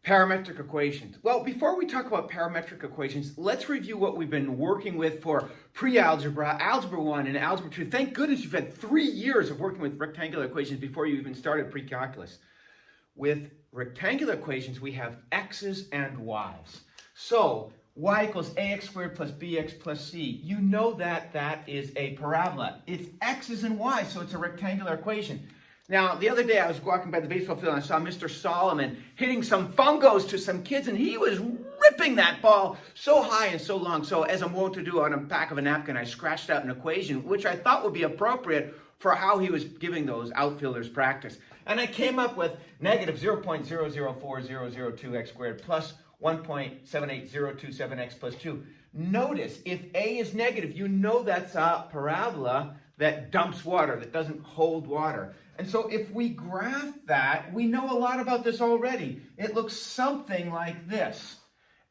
Parametric equations. Well, before we talk about parametric equations, let's review what we've been working with for pre-algebra, algebra 1, and algebra 2. Thank goodness you've had 3 years of working with rectangular equations before you even started pre-calculus. With rectangular equations, we have x's and y's. So, y equals ax squared plus bx plus c. You know that that is a parabola. It's x's and y's, so it's a rectangular equation. Now, the other day I was walking by the baseball field and I saw Mr. Solomon hitting some fungos to some kids, and he was ripping that ball so high and so long. So as I'm wont to do on the back of a napkin, I scratched out an equation, which I thought would be appropriate for how he was giving those outfielders practice. And I came up with negative 0.004002x squared plus 1.78027x plus 2. Notice, if a is negative, you know that's a parabola that dumps water, that doesn't hold water. And so if we graph that, we know a lot about this already. It looks something like this.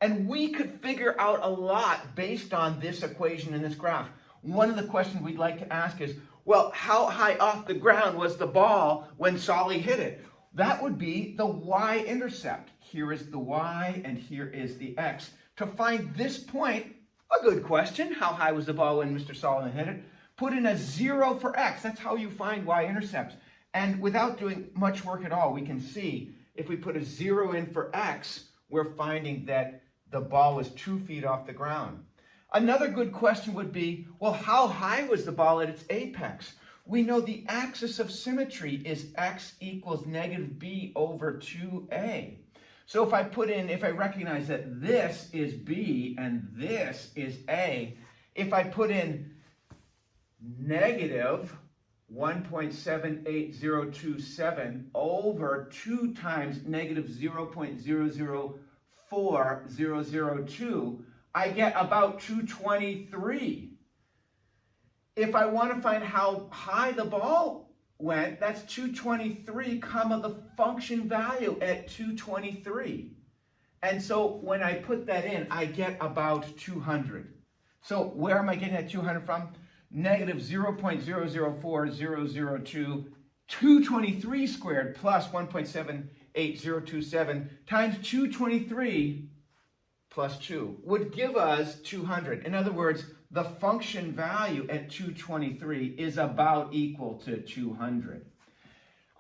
And we could figure out a lot based on this equation in this graph. One of the questions we'd like to ask is, well, how high off the ground was the ball when Solly hit it? That would be the y-intercept. Here is the y and here is the x. To find this point, a good question. How high was the ball when Mr. Solomon hit it? Put in a 0 for x. That's how you find y-intercepts. And without doing much work at all, we can see if we put a 0 in for x, we're finding that the ball was 2 feet off the ground. Another good question would be, well, how high was the ball at its apex? We know the axis of symmetry is x equals negative b over 2a. So if I recognize that this is b and this is a, if I put in negative 1.78027 over 2 times negative 0.004002, I get about 223. If I want to find how high the ball went, that's 223 comma the function value at 223. And so when I put that in, I get about 200. So where am I getting that 200 from? Negative 0.004002, 223 squared plus 1.78027 times 223 plus 2 would give us 200. In other words, the function value at 223 is about equal to 200.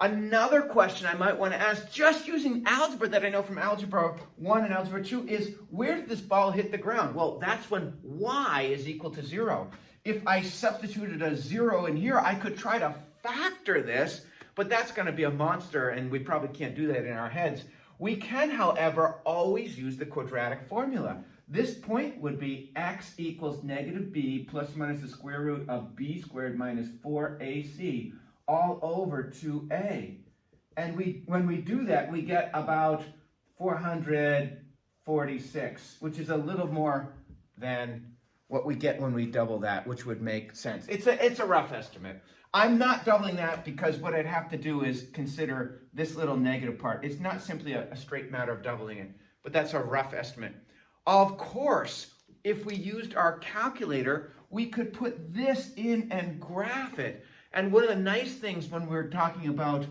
Another question I might want to ask, just using algebra that I know from algebra 1 and algebra 2, is where did this ball hit the ground? Well, that's when y is equal to 0. If I substituted a 0 in here, I could try to factor this, but that's going to be a monster, and we probably can't do that in our heads. We can, however, always use the quadratic formula. This point would be x equals negative b plus or minus the square root of b squared minus 4ac all over 2a. And when we do that, we get about 446, which is a little more than what we get when we double that, which would make sense. It's a rough estimate. I'm not doubling that because what I'd have to do is consider this little negative part. It's not simply a straight matter of doubling it, but that's a rough estimate. Of course, if we used our calculator, we could put this in and graph it. And one of the nice things when we're talking about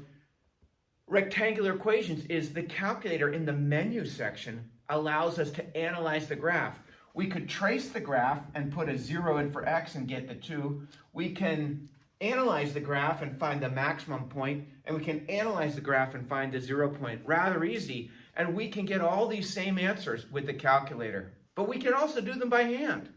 rectangular equations is the calculator in the menu section allows us to analyze the graph. We could trace the graph and put a 0 in for x and get the 2. We can analyze the graph and find the maximum point, and we can analyze the graph and find the 0 point. Rather easy, and we can get all these same answers with the calculator. But we can also do them by hand.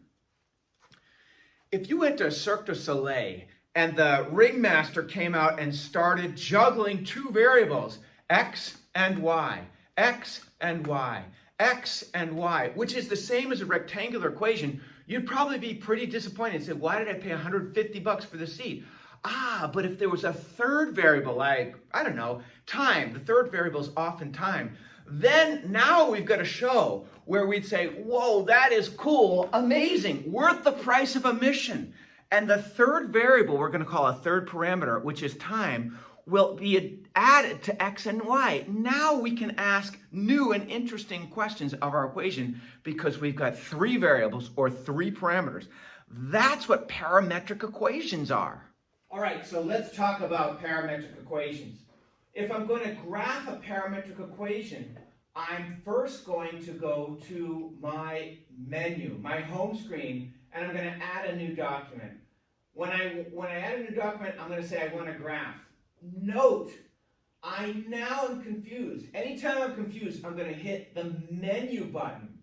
If you went to Cirque du Soleil and the ringmaster came out and started juggling 2 variables, x and y, x and y, x and y, which is the same as a rectangular equation, you'd probably be pretty disappointed and say, why did I pay $150 for the seat? But if there was a third variable, like, I don't know, time, the third variable is often time, then now we've got a show where we'd say, whoa, that is cool, amazing, worth the price of admission. And the third variable, we're going to call a third parameter, which is time, will be added to x and y. Now we can ask new and interesting questions of our equation because we've got 3 variables or 3 parameters. That's what parametric equations are. All right, so let's talk about parametric equations. If I'm going to graph a parametric equation, I'm first going to go to my menu, my home screen, and I'm going to add a new document. When I add a new document, I'm going to say I want a graph. Note, I now am confused. Anytime I'm confused, I'm going to hit the menu button.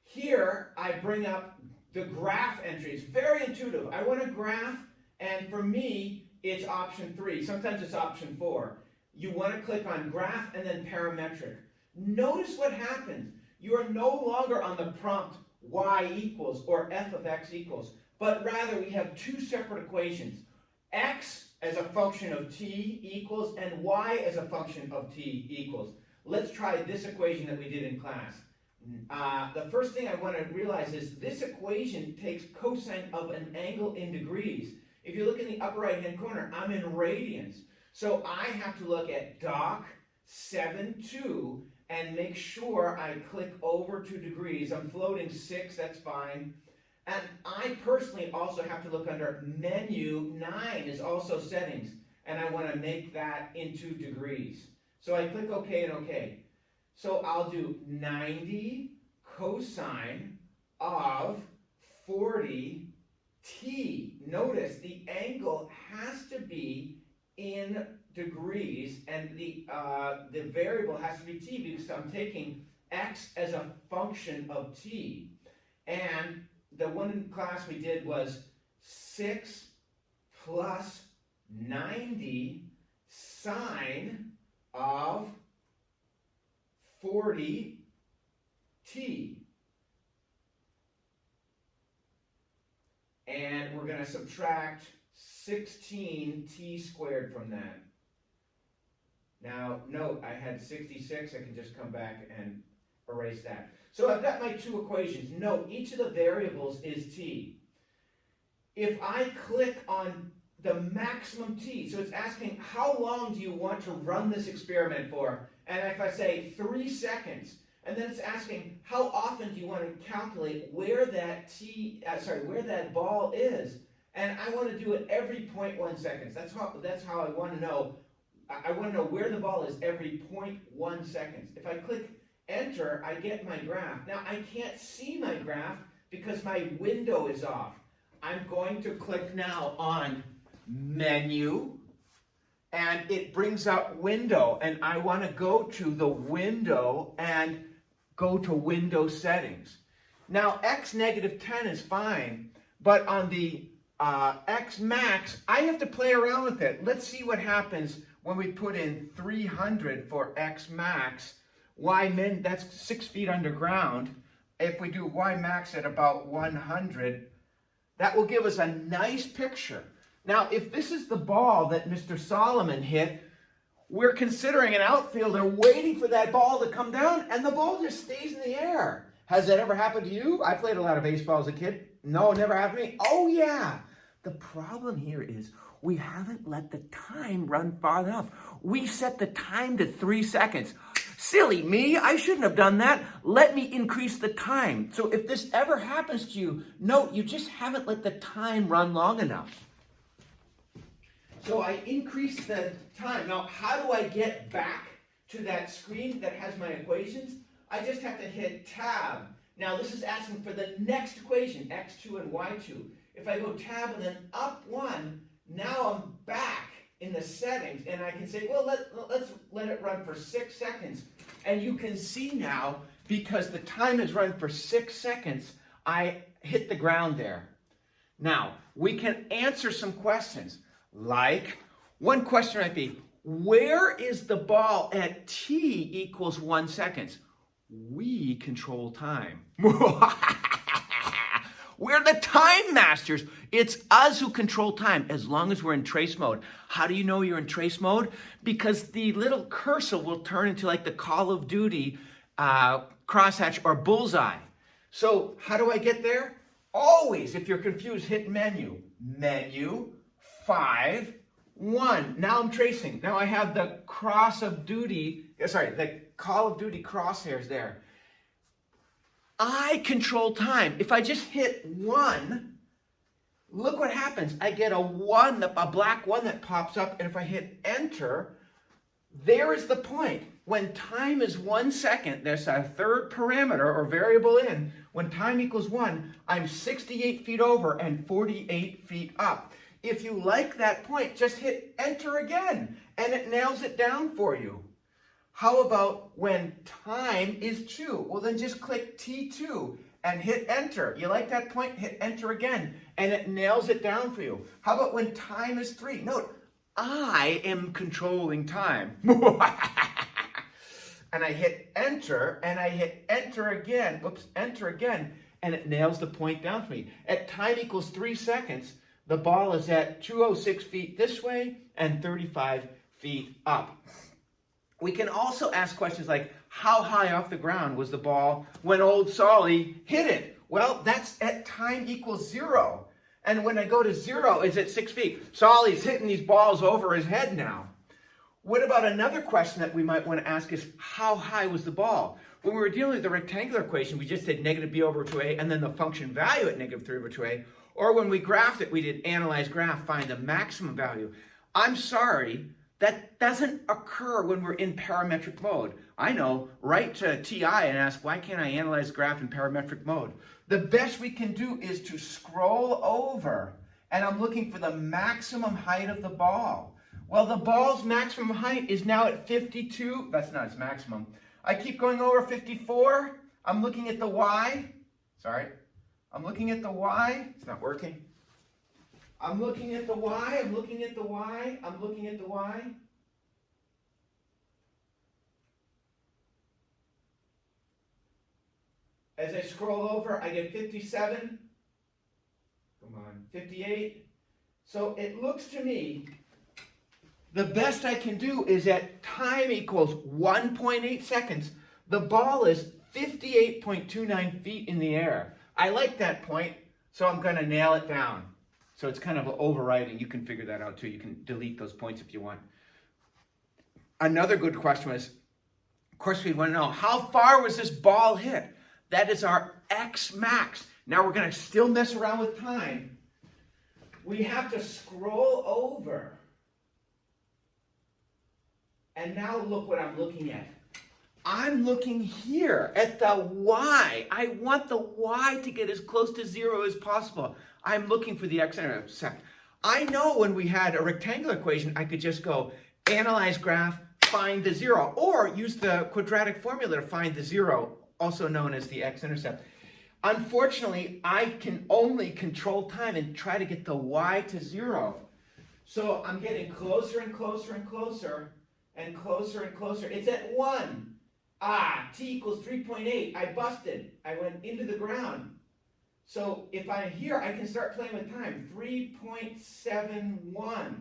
Here, I bring up the graph entries. Very intuitive. I want a graph, and for me, it's option 3. Sometimes it's option 4. You want to click on graph and then parametric. Notice what happens. You are no longer on the prompt y equals or f of x equals, but rather we have two separate equations. X as a function of t equals and y as a function of t equals. Let's try this equation that we did in class. The first thing I want to realize is this equation takes cosine of an angle in degrees. If you look in the upper right hand corner, I'm in radians. So I have to look at doc 7.2 and make sure I click over 2 degrees. I'm floating 6, that's fine. And I personally also have to look under menu. 9 is also settings, and I want to make that into degrees. So I click OK and OK. So I'll do 90 cosine of 40 t. Notice the angle has to be in degrees, and the variable has to be t because I'm taking x as a function of t. And the one class we did was 6 plus 90 sine of 40 t. And we're going to subtract 16 t squared from that. Now, note, I had 66. I can just come back and erase that. So I've got my two equations. Note, each of the variables is t. If I click on the maximum t, so it's asking how long do you want to run this experiment for? And if I say 3 seconds, and then it's asking how often do you want to calculate where that where that ball is, and I want to do it every 0.1 seconds. That's how I want to know. I want to know where the ball is every 0.1 seconds. If I click enter, I get my graph. Now I can't see my graph because my window is off. I'm going to click now on menu, and it brings up window, and I want to go to the window and go to window settings. Now x negative 10 is fine, but on the x max, I have to play around with it. Let's see what happens when we put in 300 for x max. Y min, that's 6 feet underground. If we do y max at about 100, that will give us a nice picture. Now, if this is the ball that Mr. Solomon hit, we're considering an outfielder waiting for that ball to come down, and the ball just stays in the air. Has that ever happened to you? I played a lot of baseball as a kid. No, it never happened to me. Oh, yeah. The problem here is we haven't let the time run far enough. We set the time to 3 seconds. Silly me, I shouldn't have done that. Let me increase the time. So if this ever happens to you, note you just haven't let the time run long enough. So I increase the time. Now, how do I get back to that screen that has my equations? I just have to hit tab. Now, this is asking for the next equation, x2 and y2. If I go tab and then up 1, now I'm back in the settings, and I can say, well, let's let it run for 6 seconds. And you can see now, because the time is run for 6 seconds, I hit the ground there. Now, we can answer some questions. Like, one question might be, where is the ball at t equals 1 second? We control time. We're the time masters. It's us who control time as long as we're in trace mode. How do you know you're in trace mode? Because the little cursor will turn into like the Call of Duty crosshatch or bullseye. So how do I get there? Always, if you're confused, hit menu. Menu, 5, 1. Now I'm tracing. Now I have the the Call of Duty crosshairs there. I control time. If I just hit 1, look what happens. I get a 1, a black 1 that pops up, and if I hit enter, there is the point. when time is 1 second, there's a third parameter or variable in. When time equals 1, I'm 68 feet over and 48 feet up. If you like that point, just hit enter again, and it nails it down for you. How about when time is 2? Well, then just click T2 and hit enter. You like that point? Hit enter again, and it nails it down for you. How about when time is 3? Note, I am controlling time. And I hit enter, and I hit enter again. Whoops, enter again, and it nails the point down for me. At time equals 3 seconds, the ball is at 206 feet this way and 35 feet up. We can also ask questions like, how high off the ground was the ball when old Solly hit it? Well, that's at time equals 0. And when I go to 0, it's at 6 feet. Solly's hitting these balls over his head now. What about another question that we might want to ask is, how high was the ball? When we were dealing with the rectangular equation, we just did negative b over 2a and then the function value at negative 3 over 2a. Or when we graphed it, we did analyze graph, find the maximum value. I'm sorry, that doesn't occur when we're in parametric mode. I know, write to TI and ask, why can't I analyze graph in parametric mode? The best we can do is to scroll over, and I'm looking for the maximum height of the ball. Well, the ball's maximum height is now at 52. That's not its maximum. I keep going over 54. I'm looking at the y. Sorry. I'm looking at the y. It's not working. I'm looking at the y. I'm looking at the y. I'm looking at the y. As I scroll over, I get 57. Come on, 58. So it looks to me the best I can do is at time equals 1.8 seconds, the ball is 58.29 feet in the air. I like that point, so I'm going to nail it down. So it's kind of overriding. You can figure that out too. You can delete those points if you want. Another good question was, of course, we want to know, how far was this ball hit? That is our X max. Now we're going to still mess around with time. We have to scroll over. And now look what I'm looking at. I'm looking here at the y. I want the y to get as close to 0 as possible. I'm looking for the x-intercept. I know when we had a rectangular equation, I could just go analyze graph, find the 0, or use the quadratic formula to find the 0, also known as the x-intercept. Unfortunately, I can only control time and try to get the y to 0. So I'm getting closer and closer and closer. And closer and closer. It's at 1. T equals 3.8. I busted. I went into the ground. So if I'm here, I can start playing with time. 3.71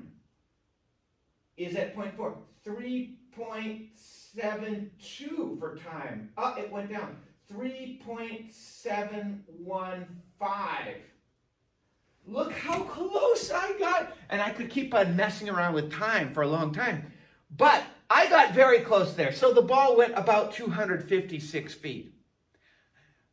is at 0.4. 3.72 for time. It went down. 3.715. Look how close I got. And I could keep on messing around with time for a long time. But I got very close there. So the ball went about 256 feet.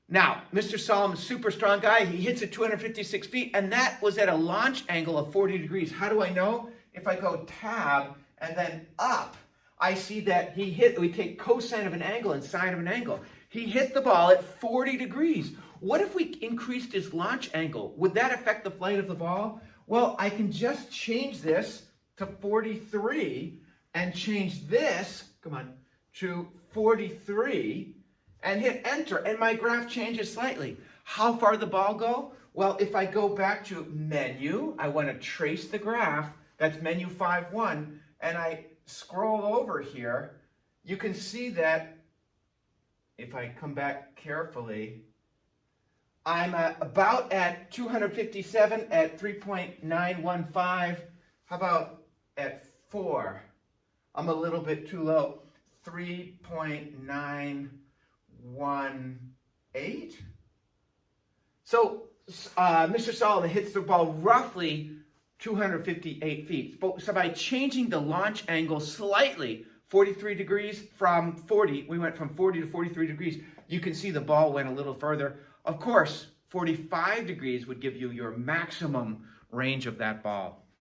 Now, Mr. Solomon's a super strong guy. He hits at 256 feet, and that was at a launch angle of 40 degrees. How do I know? If I go tab and then up, I see that he hit, we take cosine of an angle and sine of an angle. He hit the ball at 40 degrees. What if we increased his launch angle? Would that affect the flight of the ball? Well, I can just change this to 43 and change this, come on, to 43 and hit enter, and my graph changes slightly. How far did the ball go? Well, if I go back to menu, I want to trace the graph, that's menu 5.1, and I scroll over here, you can see that if I come back carefully, I'm about at 257 at 3.915. How about at 4? I'm a little bit too low. 3.918. So Mr. Solomon hits the ball roughly 258 feet. So by changing the launch angle slightly, 43 degrees from 40, we went from 40 to 43 degrees, you can see the ball went a little further. Of course, 45 degrees would give you your maximum range of that ball.